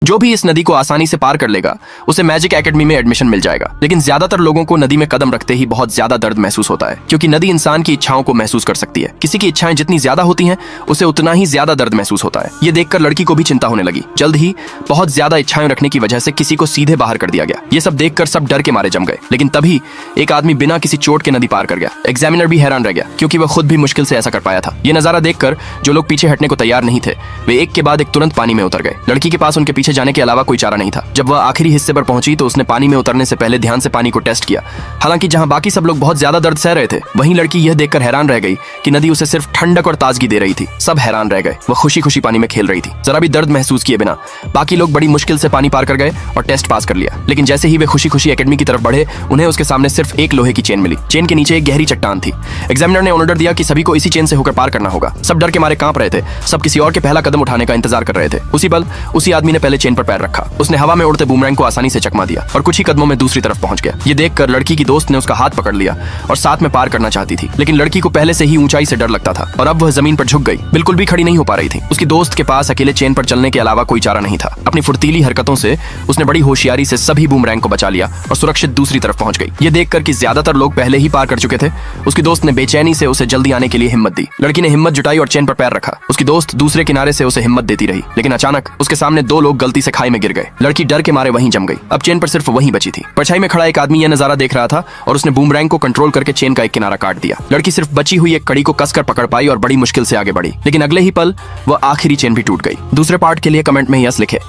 जो भी इस नदी को आसानी से पार कर लेगा उसे मैजिक एकेडमी में एडमिशन मिल जाएगा। लेकिन ज्यादातर लोगों को नदी में कदम रखते ही बहुत ज्यादा दर्द महसूस होता है, क्योंकि नदी इंसान की इच्छाओं को महसूस कर सकती है। किसी की इच्छाएं जितनी ज्यादा होती हैं उसे उतना ही ज्यादा दर्द महसूस होता है। ये देखकर लड़की को भी चिंता होने लगी। जल्द ही बहुत ज्यादा इच्छाएं रखने की वजह से किसी को सीधे बाहर कर दिया गया। ये सब देखकर सब डर के मारे जम गए। लेकिन तभी एक आदमी बिना किसी चोट के नदी पार कर गया। एग्जामिनर भी हैरान रह गया, क्योंकि वह खुद भी मुश्किल से ऐसा कर पाया था। ये नजारा देखकर जो लोग पीछे हटने को तैयार नहीं थे वे एक के बाद एक तुरंत पानी में उतर गए। लड़की के पास उनके पीछे जाने के अलावा कोई चारा नहीं था। जब वह आखिरी हिस्से पर पहुंची तो उसने पानी में उतरने से पहले ध्यान से पानी को टेस्ट किया। हालांकि जहां बाकी सब लोग बहुत ज्यादा दर्द सह रहे थे, वहीं लड़की यह देखकर हैरान रह गई कि नदी उसे सिर्फ ठंडक और ताजगी दे रही थी। सब हैरान रह गए। वह खुशी खुशी पानी में खेल रही थी, जरा भी दर्द महसूस किए बिना। बाकी लोग बड़ी मुश्किल से पानी पार कर गए और टेस्ट पास कर लिया। लेकिन जैसे ही वे खुशी खुशी एकेडमी की तरफ बढ़े, उन्हें उसके सामने सिर्फ एक लोहे की चेन मिली। चेन के नीचे एक गहरी चट्टान थी। एग्जामिनर ने ऑर्डर दिया कि सभी को इसी चेन से होकर पार करना होगा। सब डर के मारे कांप रहे थे। सब किसी और के पहला कदम उठाने का इंतजार कर रहे थे। उसी पल उसी आदमी ने पहले चेन पर पैर रखा। उसने हवा में उड़ते बूमरैंग को आसानी से चकमा दिया और कुछ ही कदमों में दूसरी तरफ पहुंच गया। ये देखकर लड़की की दोस्त ने उसका हाथ पकड़ लिया और साथ में पार करना चाहती थी। लेकिन लड़की को पहले से ही ऊंचाई से डर लगता था और अब वह जमीन पर झुक गई। बिल्कुल भी खड़ी नहीं हो पा रही थी। उसकी दोस्त के पास अकेले चेन पर चलने के अलावा कोई चारा नहीं था। अपनी फुर्तीली हरकतों से उसने बड़ी होशियारी से सभी बूमरैंग को बचा लिया और सुरक्षित दूसरी तरफ पहुंच गई। ये देखकर कि ज्यादातर लोग पहले ही पार कर चुके थे, उसकी दोस्त ने बेचैनी से उसे जल्दी आने के लिए हिम्मत दी। लड़की ने हिम्मत जुटाई और चेन पर पैर रखा। उसकी दोस्त दूसरे किनारे से उसे हिम्मत देती रही। लेकिन अचानक उसके सामने दो लोग गलती से खाई में गिर गए। लड़की डर के मारे वहीं जम गई। अब चेन पर सिर्फ वहीं बची थी। परछाई में खड़ा एक आदमी यह नजारा देख रहा था और उसने बूमरैंग को कंट्रोल करके चेन का एक किनारा काट दिया। लड़की सिर्फ बची हुई एक कड़ी को कसकर पकड़ पाई और बड़ी मुश्किल से आगे बढ़ी। लेकिन अगले ही पल वह आखिरी चेन भी टूट गई। दूसरे पार्ट के लिए कमेंट में यस लिखे।